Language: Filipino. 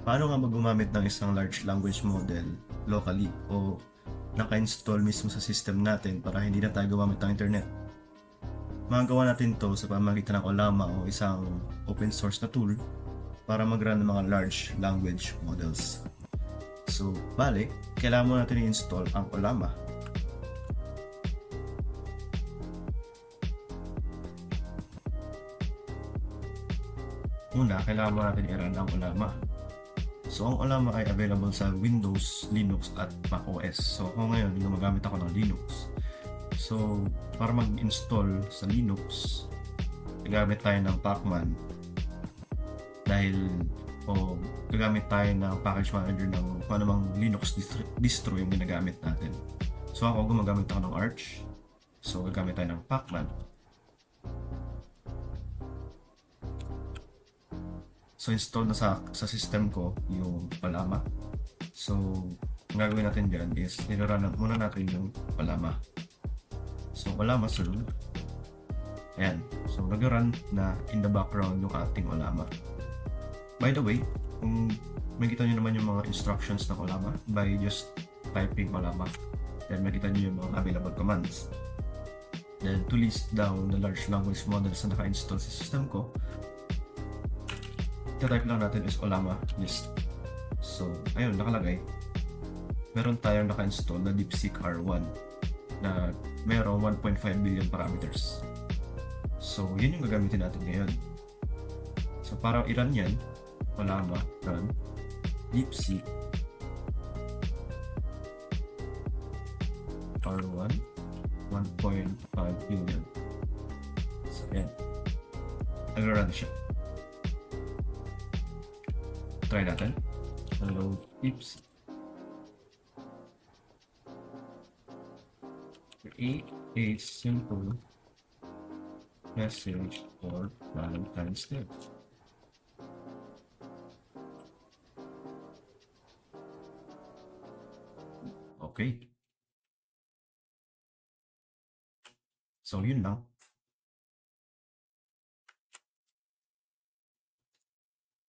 Paano nga ba gumamit ng isang large language model locally o naka-install mismo sa system natin para hindi na tayo gumamit ng internet? Magagawa natin to sa pamamagitan ng Ollama o isang open source na tool para mag-run ng mga large language models. So, bale, kailangan mo natin i-install ang Ollama. Una, kailangan mo natin i-run ang Ollama. So, ang Ollama ay available sa Windows, Linux, at macOS. So, ako ngayon, gumagamit ako ng Linux. So, para mag-install sa Linux, gagamit tayo ng Pacman dahil gagamit tayo ng package manager ng kung anumang Linux distro yung ginagamit natin. So, ako gumagamit ako ng Arch. So, gagamit tayo ng Pacman. So, install na sa system ko yung Ollama. So, ang gagawin natin dyan is nilaranan muna natin yung Ollama. So, Ollama serve. Ayan. So, nag-run na in the background yung ating Ollama. By the way, kung makita nyo naman yung mga instructions ng Ollama by just typing Ollama, then makita nyo yung mga available commands. Then, to list down the large language models na naka-install sa system ko, type lang natin is Ollama list. So, ayun, nakalagay. Meron tayong naka-install na DeepSeek R1 na merong 1.5 billion parameters. So, yun yung gagamitin natin ngayon. So, para i-run yan, Ollama run DeepSeek R1 1.5 billion. So, yan. Nag-run siya. Try natin. Hello, DeepSeek. Create a simple message for Valentine's Day. Okay. So, yun lang.